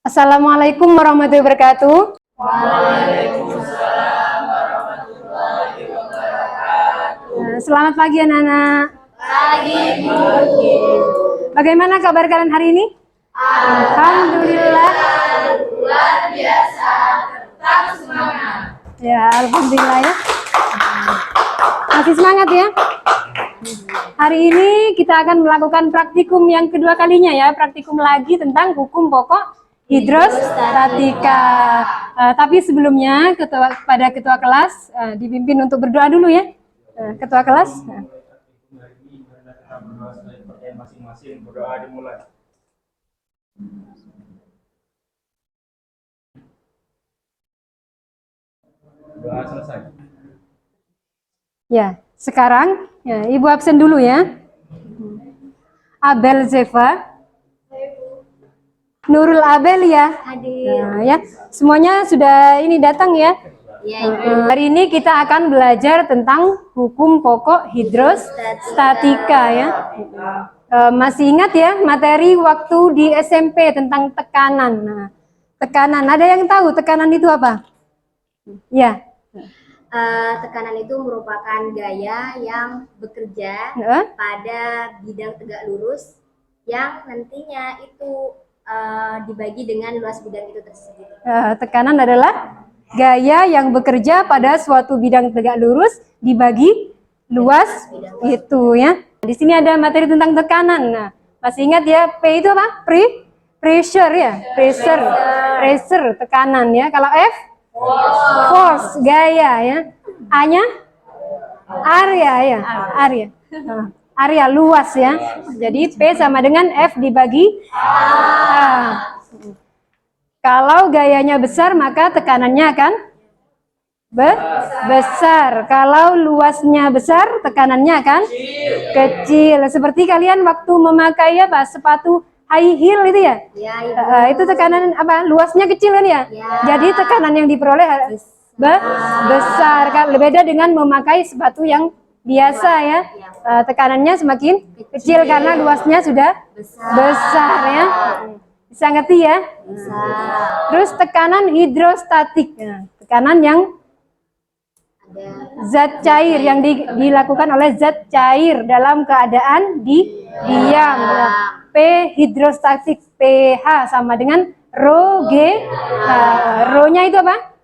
Assalamualaikum warahmatullahi wabarakatuh. Waalaikumsalam warahmatullahi wabarakatuh. Selamat pagi anak-anak. Pagi Bu. Bagaimana kabar kalian hari ini? Alhamdulillah. Luar biasa, tetap semangat. Ya, alhamdulillah ya. Masih semangat ya. Hari ini kita akan melakukan praktikum yang kedua kalinya ya, praktikum lagi tentang hukum pokok hidrostatika. Tapi sebelumnya kepada ketua kelas dipimpin untuk berdoa dulu ya. Ketua kelas. Masing-masing berdoa dimulai. Doa selesai. Ya, sekarang ya, Ibu absen dulu ya. Abel Zefa. Nurul Abel ya. Nah, ya, semuanya sudah ini datang ya. Hari ini kita akan belajar tentang hukum pokok hidrostatika ya. Masih ingat ya materi waktu di SMP tentang tekanan. Nah, tekanan, ada yang tahu tekanan itu apa? Ya. Tekanan itu merupakan gaya yang bekerja pada bidang tegak lurus yang nantinya itu dibagi dengan luas bidang itu tersebut. Tekanan adalah gaya yang bekerja pada suatu bidang tegak lurus dibagi luas itu ya. Di sini ada materi tentang tekanan. Nah, masih ingat ya P itu apa? Pressure ya, pressure tekanan ya. Kalau F force gaya ya. A-nya area ya, area. Area luas ya. Jadi P sama dengan F dibagi A. Kalau gayanya besar maka tekanannya akan besar. Kalau luasnya besar tekanannya akan kecil. Seperti kalian waktu memakai apa sepatu high heel itu ya? Itu tekanan apa? Luasnya kecil kan ya? Jadi tekanan yang diperoleh besar. Beda dengan memakai sepatu yang biasa ya. Tekanannya semakin kecil karena luasnya sudah besar ya. Bisa ngerti ya? Terus tekanan hidrostatik. Tekanan yang zat cair yang dilakukan oleh zat cair dalam keadaan diam. P hidrostatik pH sama dengan rho G. Rho-nya itu apa?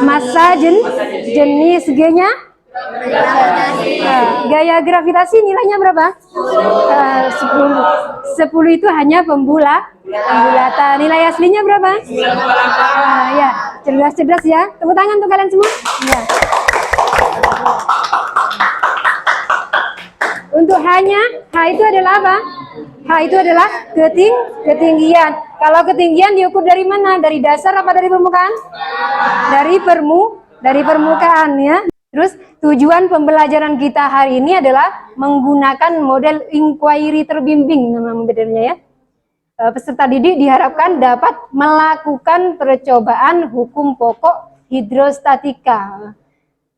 Massa jenis G-nya gaya gravitasi nilainya berapa? 10. 10 itu hanya pembulatan. Nilai aslinya berapa? Ya, cerdas ya. Tepuk tangan untuk kalian semua. Ya. Untuk H-nya, H itu adalah apa? H itu adalah ketinggian. Kalau ketinggian diukur dari mana? Dari dasar apa dari permukaan? Dari permukaan ya. Terus tujuan pembelajaran kita hari ini adalah menggunakan model inquiry terbimbing nama modelnya ya. Peserta didik diharapkan dapat melakukan percobaan hukum pokok hidrostatika.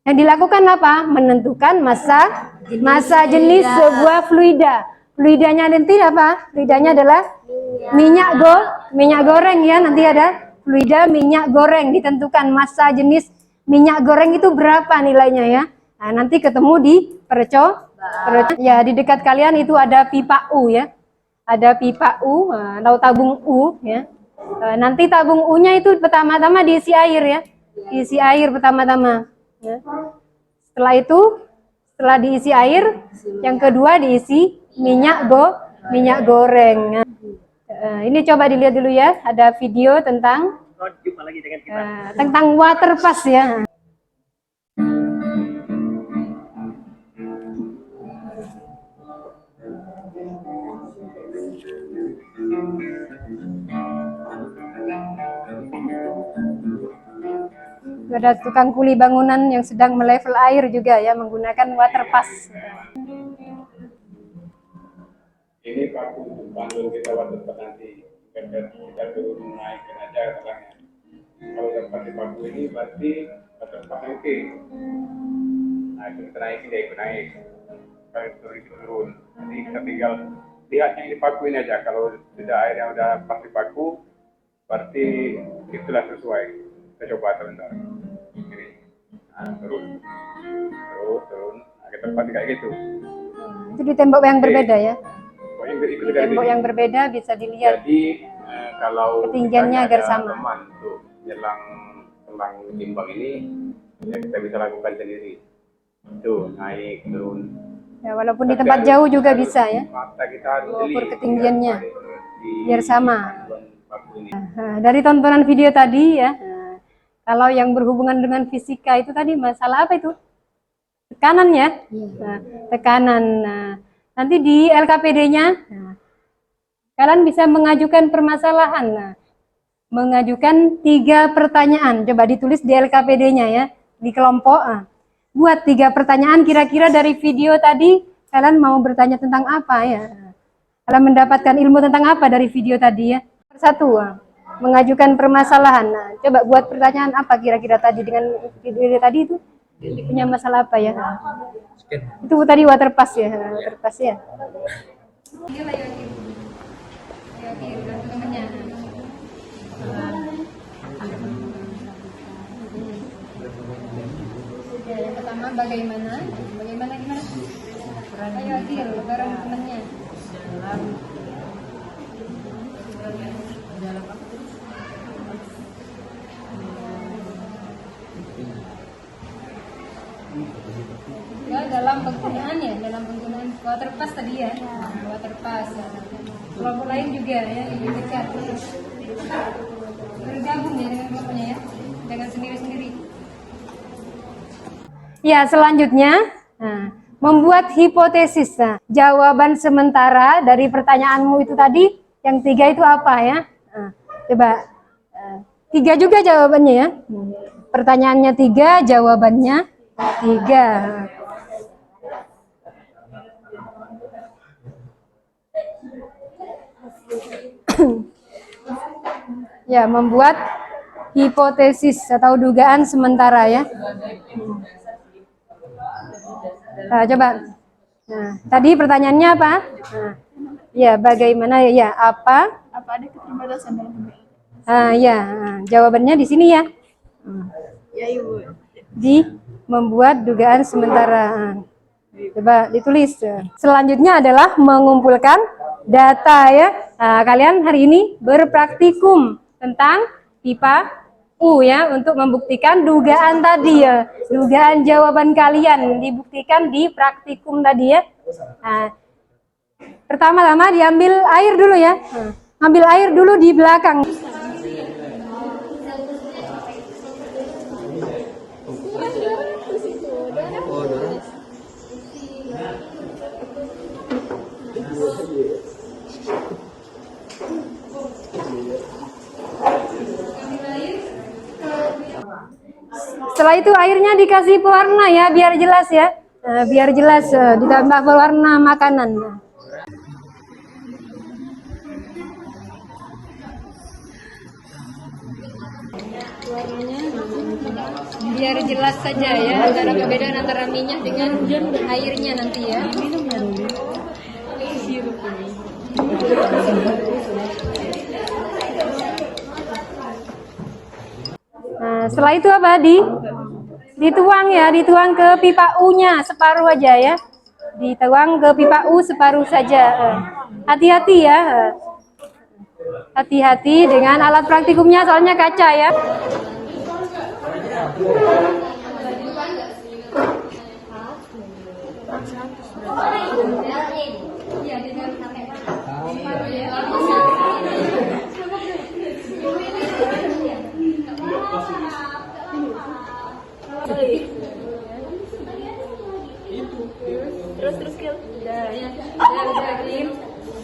Yang dilakukan apa? Menentukan massa jenis sebuah fluida. Fluidanya nanti apa? Fluidanya adalah minyak goreng ya. Nanti ada fluida minyak goreng, ditentukan massa jenis minyak goreng itu berapa nilainya ya. Nah, nanti ketemu di ya di dekat kalian itu ada pipa U ya. Ada pipa U atau tabung U ya. Nanti tabung U-nya itu pertama-tama diisi air ya. Diisi air pertama-tama ya. Setelah diisi air, yang kedua diisi minyak goreng. Ini coba dilihat dulu ya, ada video tentang water pass ya. Ada tukang kuli bangunan yang sedang melevel air juga ya menggunakan water pass. Ini paku untuk panggil kita waktu nanti kita turun naikkan aja katanya. Kalau dapat di paku ini berarti tempatnya oke. Nah itu kita naikin dia ikut naik. Kalau turun. Jadi kita tinggal lihatnya di paku ini aja. Kalau sudah air yang udah pas di paku, berarti itulah sesuai. Kita coba sebentar. Ini. Nah, turun. Nah, kita pasti kayak gitu. Itu di tembok yang berbeda ya. Di Tembok yang berbeda bisa dilihat. Jadi kalau ketinggiannya agar ada sama. teman untuk nyelang timbang ini, ya kita bisa lakukan sendiri. Tuh naik turun. Ya, walaupun di tempat jauh juga bisa ya. Mata kita harus Ukur jeli, ketinggiannya di biar sama. paku ini. Nah, dari tontonan video tadi ya, kalau yang berhubungan dengan fisika itu tadi masalah apa itu? Tekanan ya. Nah, tekanan. Nah, nanti di LKPD-nya kalian bisa mengajukan permasalahan. Nah, mengajukan 3 pertanyaan. Coba ditulis di LKPD-nya ya, di kelompok. Buat 3 pertanyaan kira-kira dari video tadi kalian mau bertanya tentang apa ya? Kalian mendapatkan ilmu tentang apa dari video tadi ya? Satu, mengajukan permasalahan. Nah, coba buat pertanyaan apa kira-kira tadi dengan video tadi itu punya masalah apa ya? Itu tadi waterpass ya, waterpass ya. Yang pertama bagaimana gimana? Ayo Adil, bareng temannya. Ya, dalam penggunaan waterpass tadi ya. Waterpass. Kelompok lain juga ya, lebih dekat. Bergabung ya dengan kelompoknya ya, dengan sendiri-sendiri. Ya, selanjutnya membuat hipotesis. Nah, jawaban sementara dari pertanyaanmu itu tadi, yang 3 itu apa ya? Coba 3 juga jawabannya ya. Pertanyaannya 3, jawabannya 3. Ya, membuat hipotesis atau dugaan sementara ya. Nah, coba. Nah, tadi pertanyaannya apa? Nah, ya, bagaimana ya? Apa? Apa ada keterbatasan dalam pembayaran? Ya, jawabannya di sini ya. Ya, Ibu. Di membuat dugaan sementara. Coba ditulis. Selanjutnya adalah mengumpulkan data ya. Nah, kalian hari ini berpraktikum tentang pipa U ya, untuk membuktikan dugaan tadi ya. Dugaan jawaban kalian dibuktikan di praktikum tadi ya. Nah, pertama-tama diambil air dulu ya. Ambil air dulu di belakang. Setelah itu airnya dikasih pewarna ya, biar jelas ya. Biar jelas, ditambah pewarna makanan. Warnanya biar jelas saja ya, antara perbedaan antara minyak dengan airnya nanti ya. Nah, setelah itu apa? Dituang ya, dituang ke pipa U-nya separuh aja ya. Dituang ke pipa U separuh saja. Hati-hati ya. Hati-hati dengan alat praktikumnya, soalnya kaca ya. Terus kill. Udah Kim.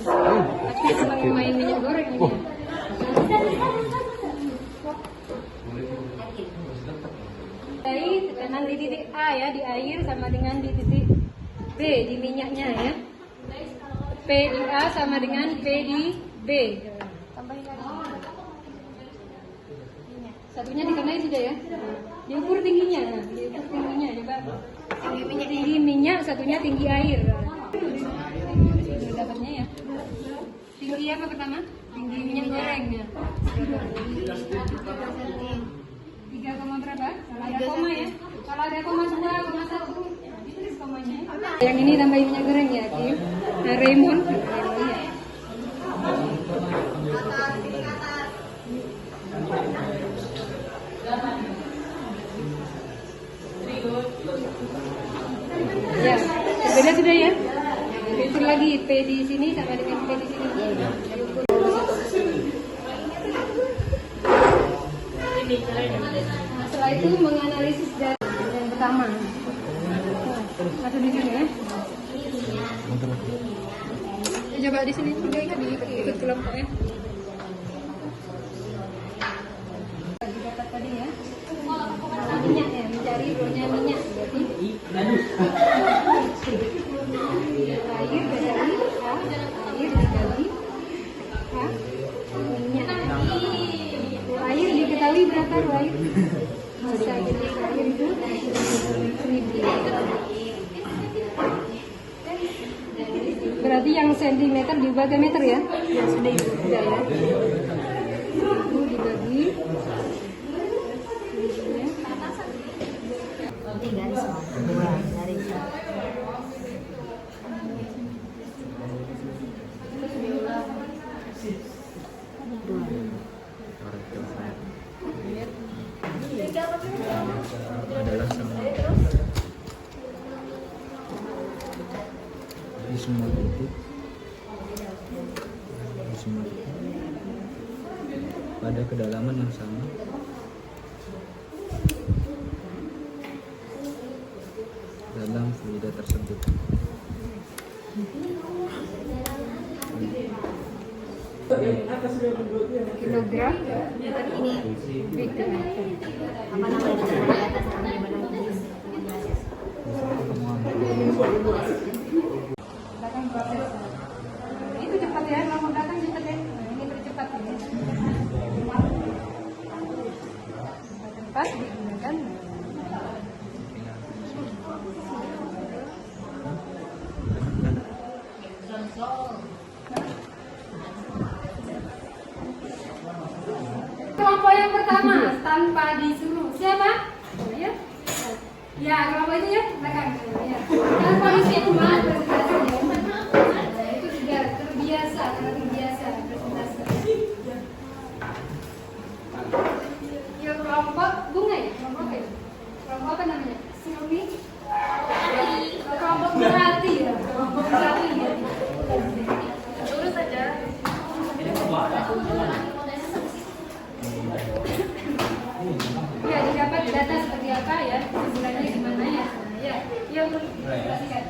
Tapi senang main minyak goreng ini. Dari tekanan di titik A ya, di air sama dengan di titik B di minyaknya ya. P di A sama dengan P di B. Tambahin lagi. Satunya dikenai sudah ya. Diukur tingginya, diukur tingginya coba. Tinggi minyak, satunya tinggi air. Dapatnya ya. Tinggi apa pertama? Tinggi minyak goreng ya. Tiga koma berapa? Kalau ada koma ya. Kalau ada koma 2,1 ditulis komanya. Yang ini tambahin minyak goreng ya, Kim. Nah, Raymond. Ya, berbeda sudah ya. Ukur lagi P di sini sama dengan P di sini. Diukur. Setelah itu menganalisis dari yang pertama. Masuk di sini ya. Coba di sini juga ikut kelompoknya. Dapat tadi ya. Minyak ya, mencari rohnya minyak berarti. Air dari air dikali minyak. Air diketahui berapa air? Bisa jadi air itu 1000. Berarti yang sentimeter diubah ke meter ya? Ya sudah ya. Itu dibagi. Adalah sama di semua titik pada kedalaman yang sama dalam fluida tersebut. Kilogram meter ini kubik apa namanya belakang proses. Itu cepat ya, nomor belakang cepat ya. Nah, ini tercepat ya. Tempat digunakan. Kelompok yang pertama tanpa disuruh siapa? Ya, ya kelompok itu ya belakang. Ya. Tanpa disuruh itu sudah terbiasa, presentasi. Ya kelompok bunga ya, kelompok apa ya? Kelompok apa namanya? Silmi? Kelompok berarti ya, kelompok berarti ya. Lurus saja. Ya, didapat data seperti apa ya, sebenarnya gimana ya. Ya, perhatikan.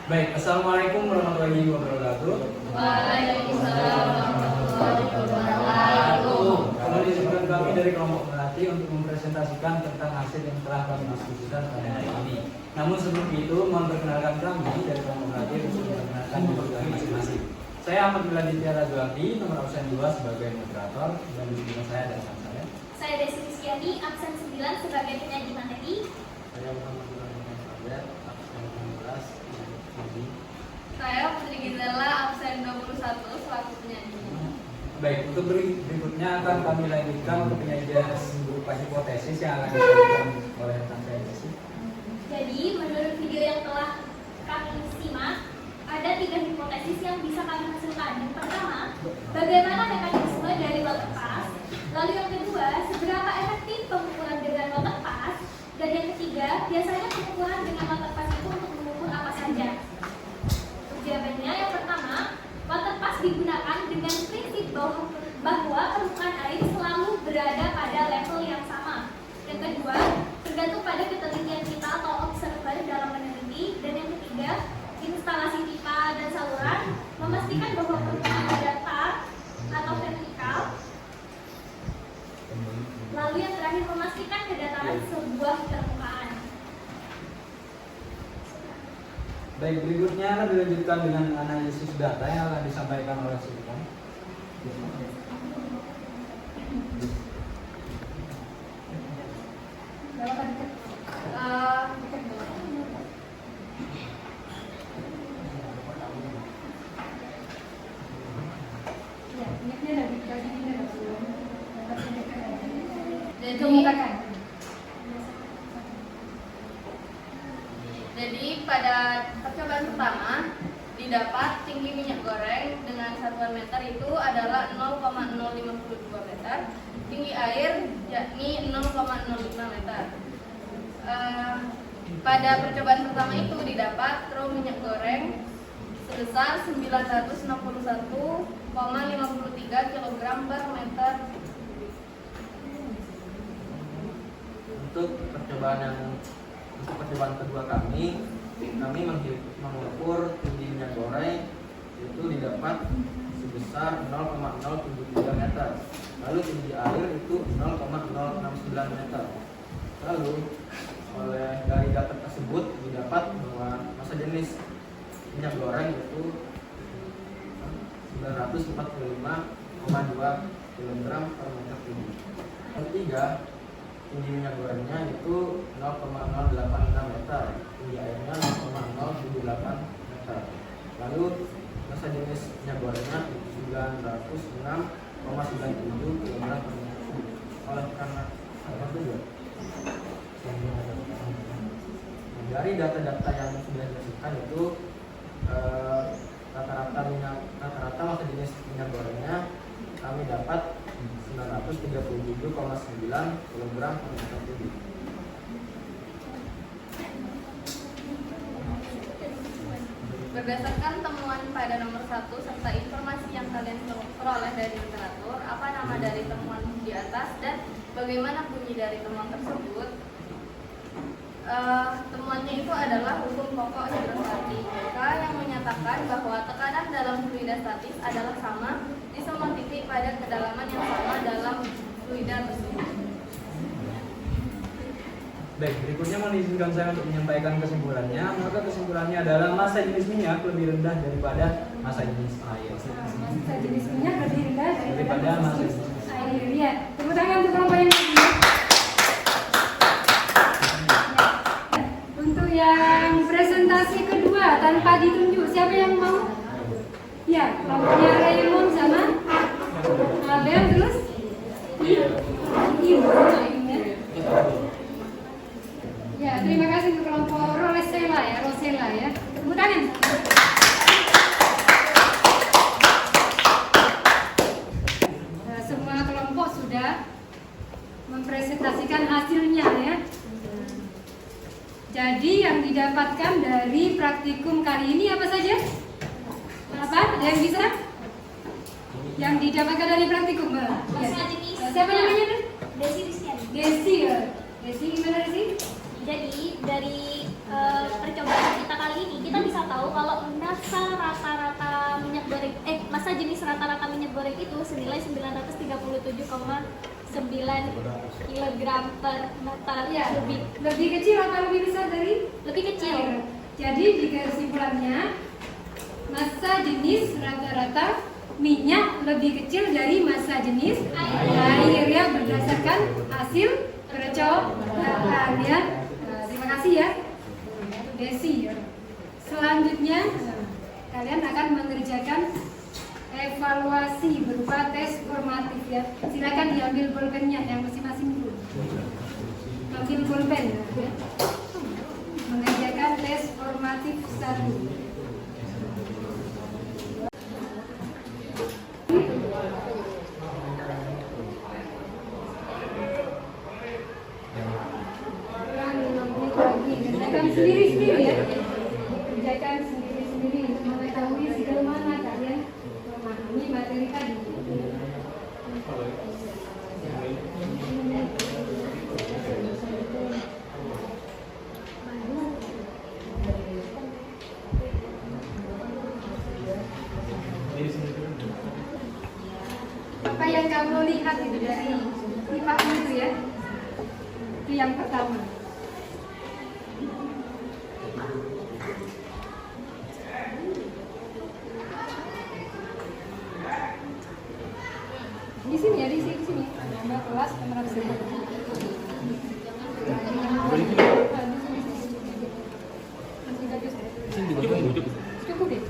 Baik, assalamualaikum warahmatullahi wabarakatuh. Waalaikumsalam warahmatullahi wabarakatuh. Kembali dengan kami dari kelompok Melati untuk mempresentasikan tentang hasil yang telah kami diskusikan pada hari ini. Namun sebelum itu, mohon perkenalkan kami dari kelompok Melati untuk memperkenalkan diri kami masing-masing. Saya Ahmad Miladitya Rajuati, nomor absen 2 sebagai moderator, dan di sini saya dan saya. Saya Desi Rizkyani, absen 9 sebagai penyaji materi. Saya Muhammad Ibrahim Fajar, absen 16 penyaji. Saya Putri Gisela, absen 21 selaku penyanyi. Baik, untuk berikutnya akan kami lanjutkan untuk penyajian berupa hipotesis yang akan disampaikan oleh rekan saya Desi. Jadi, menurut video yang telah kami simak, ada 3 hipotesis yang bisa kami hasilkan. Yang pertama, bagaimana mekanisme dari water pass. Lalu yang kedua, seberapa efektif pengukuran dengan water pass. Dan yang ketiga, biasanya pengukuran dengan water pass itu untuk mengukur apa saja. Jawabannya yang pertama, water pass digunakan dengan prinsip bahwa permukaan air selalu berada pada level yang sama. Yang kedua, tergantung pada ketelitian kita atau observer dalam meneliti. Dan yang ketiga, instalasi pipa dan saluran memastikan bahwa permukaan datar atau vertikal. Lalu yang terakhir, memastikan kedataran sebuah permukaan. Baik, berikutnya akan dilanjutkan dengan analisis data yang akan disampaikan oleh Sultan. Jadi pada percobaan pertama didapat tinggi minyak goreng dengan satuan meter itu adalah 0,052 meter, tinggi air yakni 0,05 meter. Pada percobaan pertama itu didapat trum minyak goreng sebesar 961,53 kg per meter. Untuk percobaan kedua kami mengukur tinggi minyak goreng itu didapat sebesar 0,073 meter. Lalu tinggi air itu 0,069 meter. Lalu dari data tersebut didapat bahwa massa jenis minyak goreng itu 945,2 kg per meter kubik. Yang ketiga, tinggi minyak gorengnya itu 0,086 meter, tinggi airnya 0,078 meter. Lalu massa jenis minyak gorengnya 906,97 kg per meter kubik. Oleh karena apa tujuan? Dari data-data yang sudah dihasilkan itu rata-rata massa jenis minyak gorengnya kami dapat 937,9 kg per meter kubik. Berdasarkan temuan pada nomor 1 serta informasi yang kalian peroleh dari literatur, apa nama dari temuan di atas dan bagaimana bunyi dari temuan tersebut? Temuannya itu adalah hukum pokok hidrostatika yang menyatakan bahwa tekanan dalam fluida statis adalah sama di semua titik pada kedalaman yang sama dalam fluida tersebut. Baik, berikutnya mohon izinkan saya untuk menyampaikan kesimpulannya. Maka kesimpulannya adalah massa jenis minyak lebih rendah daripada massa jenis air. Massa jenis minyak lebih rendah Daripada massa jenis air. Ya, tepuk tangan untuk kelompok yang kedua. Untuk yang presentasi kedua tanpa ditunjuk, siapa yang mau? Ya, kelompoknya Raymond sama Abel, terus Ibu. Ya, terima kasih untuk kelompok Rosella ya. Tepuk tangan. Nah, semua kelompok sudah mempresentasikan hasilnya ya. Jadi yang didapatkan dari praktikum kali ini apa saja? Apa? Ada yang bisa? Yang didapatkan dari praktikum? Ya. Siapa namanya? Desi Rizkyani. Desi ya. Desi gimana Desi? Jadi dari percobaan kita kali ini kita bisa tahu kalau massa jenis rata-rata minyak goreng itu senilai 937,9 kg per meter Ya. kubik. Lebih kecil atau lebih besar dari? Lebih kecil. Air. Jadi di kesimpulannya massa jenis rata-rata minyak lebih kecil dari massa jenis air ya, berdasarkan hasil percobaan ya. Terima kasih ya Desi ya. Selanjutnya kalian akan mengerjakan evaluasi berupa tes formatif ya. Silakan diambil pulpennya yang masing-masing dulu. Ambil pulpen ya. Mengerjakan tes formatif 1. Kerjakan sendiri-sendiri ya. Kerjakan sendiri-sendiri untuk mengetahui sejauh mana kalian memahami materi tadi. Apa yang kamu lihat itu dari IPA itu ya? Itu yang pertama. Di sini ya, di sini. Nambah kelas penerapkan. Cukup deh.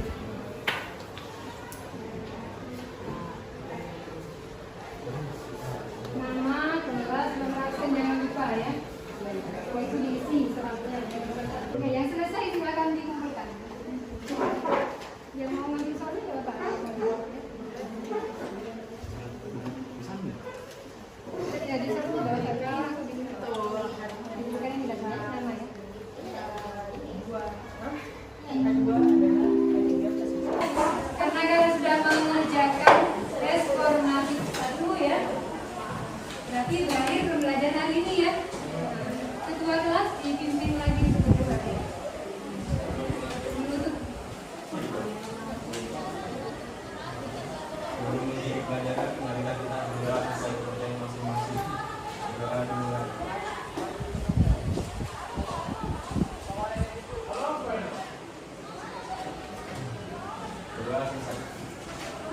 2 selesai.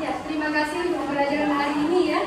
Ya, terima kasih untuk pembelajaran hari ini ya.